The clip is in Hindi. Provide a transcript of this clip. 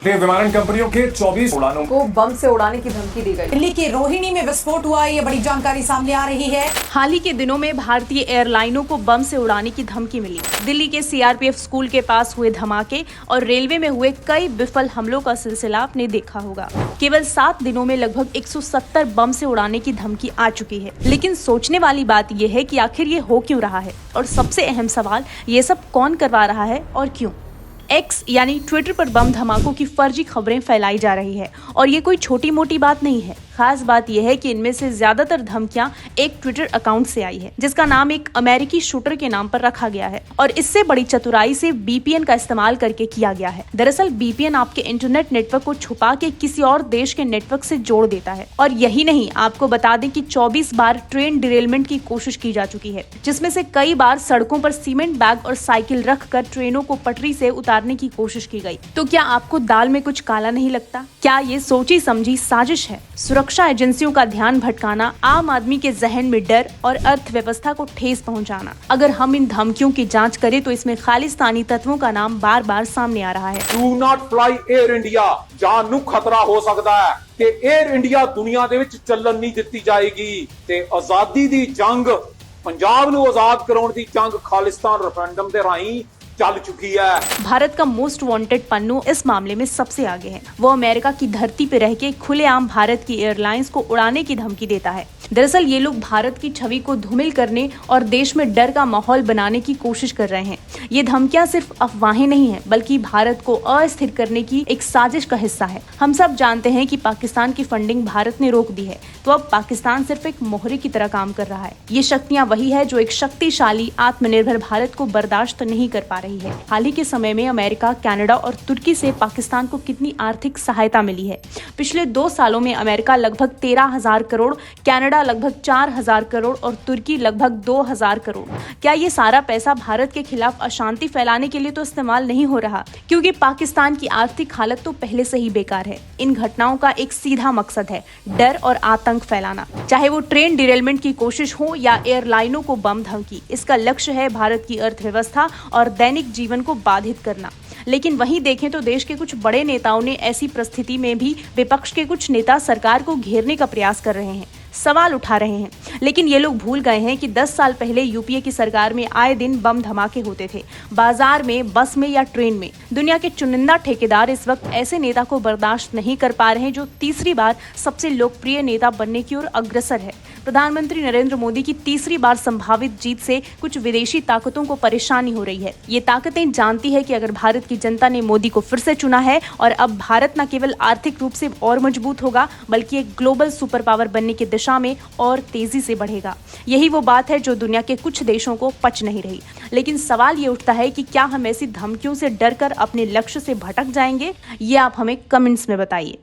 विमानन कंपनियों के 24 उड़ानों को बम से उड़ाने की धमकी दी गई। दिल्ली के रोहिणी में विस्फोट हुआ, ये बड़ी जानकारी सामने आ रही है। हाल ही के दिनों में भारतीय एयरलाइनों को बम से उड़ाने की धमकी मिली। दिल्ली के सीआरपीएफ स्कूल के पास हुए धमाके और रेलवे में हुए कई विफल हमलों का सिलसिला आपने देखा होगा। केवल 7 दिनों में लगभग 170 बम से उड़ाने की धमकी आ चुकी है। लेकिन सोचने वाली बात यह है कि आखिर ये हो क्यों रहा है, और सबसे अहम सवाल, ये सब कौन करवा रहा है और क्यों। एक्स यानी ट्विटर पर बम धमाकों की फर्जी खबरें फैलाई जा रही है, और ये कोई छोटी मोटी बात नहीं है। खास बात यह है कि इनमें से ज्यादातर धमकियां एक ट्विटर अकाउंट से आई है, जिसका नाम एक अमेरिकी शूटर के नाम पर रखा गया है, और इससे बड़ी चतुराई से बीपीएन का इस्तेमाल करके किया गया है। दरअसल बीपीएन आपके इंटरनेट नेटवर्क को छुपा के किसी और देश के नेटवर्क से जोड़ देता है। और यही नहीं, आपको बता दें कि 24 बार ट्रेन डिरेलमेंट की कोशिश की जा चुकी है, जिसमें से कई बार सड़कों पर सीमेंट बैग और साइकिल रखकर ट्रेनों को पटरी से उतारने की कोशिश की गई। तो क्या आपको दाल में कुछ काला नहीं लगता? क्या ये सोची समझी साजिश है? सुरक्षा एजेंसियों का ध्यान भटकाना, आम आदमी के जहन में डर और अर्थव्यवस्था को ठेस पहुंचाना। अगर हम इन धमकियों की जांच करें तो इसमें खालिस्तानी तत्वों का नाम बार बार सामने आ रहा है। Do not fly air India, जान खतरा हो सकता है कि एयर इंडिया दुनिया दे विच चलन नहीं दित्ती जाएगी ते आजादी दी जंग, पंजाब नूं आजाद कराउण दी जंग खालिस्तान रेफरेंडम दे राहीं चल चुकी है। भारत का मोस्ट वांटेड पन्नू इस मामले में सबसे आगे है। वो अमेरिका की धरती पर रह के खुलेआम भारत की एयरलाइंस को उड़ाने की धमकी देता है। दरअसल ये लोग भारत की छवि को धूमिल करने और देश में डर का माहौल बनाने की कोशिश कर रहे हैं। ये धमकियां सिर्फ अफवाहें नहीं है, बल्कि भारत को अस्थिर करने की एक साजिश का हिस्सा है। हम सब जानते हैं कि पाकिस्तान की फंडिंग भारत ने रोक दी है, तो अब पाकिस्तान सिर्फ एक मोहरे की तरह काम कर रहा है। ये शक्तियां वही है जो एक शक्तिशाली आत्मनिर्भर भारत को बर्दाश्त नहीं कर पा रही है। हाल ही के समय में अमेरिका, कनाडा और तुर्की से पाकिस्तान को कितनी आर्थिक सहायता मिली है। पिछले 2 सालों में अमेरिका लगभग 13,000 करोड़, कनाडा लगभग 4,000 करोड़ और तुर्की लगभग 2,000 करोड़। क्या ये सारा पैसा भारत के खिलाफ अशांति फैलाने के लिए तो इस्तेमाल नहीं हो रहा? क्योंकि पाकिस्तान की आर्थिक हालत तो पहले से ही बेकार है। इन घटनाओं का एक सीधा मकसद है डर और आतंक फैलाना, चाहे वो ट्रेन डिरेलमेंट की कोशिश हो या एयरलाइनों को बम धमकी। इसका लक्ष्य है भारत की अर्थव्यवस्था और दैनिक जीवन को बाधित करना। लेकिन वहीं देखें तो देश के कुछ बड़े नेताओं ने ऐसी परिस्थिति में भी विपक्ष के कुछ नेता सरकार को घेरने का प्रयास कर रहे हैं, सवाल उठा रहे हैं। लेकिन ये लोग भूल गए हैं कि 10 साल पहले यूपीए की सरकार में आए दिन बम धमाके होते थे, बाजार में, बस में या ट्रेन में। दुनिया के चुनिंदा ठेकेदार इस वक्त ऐसे नेता को बर्दाश्त नहीं कर पा रहे हैं जो तीसरी बार सबसे लोकप्रिय नेता बनने की ओर अग्रसर है। प्रधानमंत्री नरेंद्र मोदी की तीसरी बार संभावित जीत से कुछ विदेशी ताकतों को परेशानी हो रही है। ये ताकतें जानती है कि अगर भारत की जनता ने मोदी को फिर से चुना है, और अब भारत न केवल आर्थिक रूप से और मजबूत होगा, बल्कि एक ग्लोबल सुपर पावर बनने की दिशा में और तेजी से बढ़ेगा। यही वो बात है जो दुनिया के कुछ देशों को पच नहीं रही। लेकिन सवाल ये उठता है कि क्या हम ऐसी धमकियों से डरकर अपने लक्ष्य से भटक जाएंगे? ये आप हमें कमेंट्स में बताइए।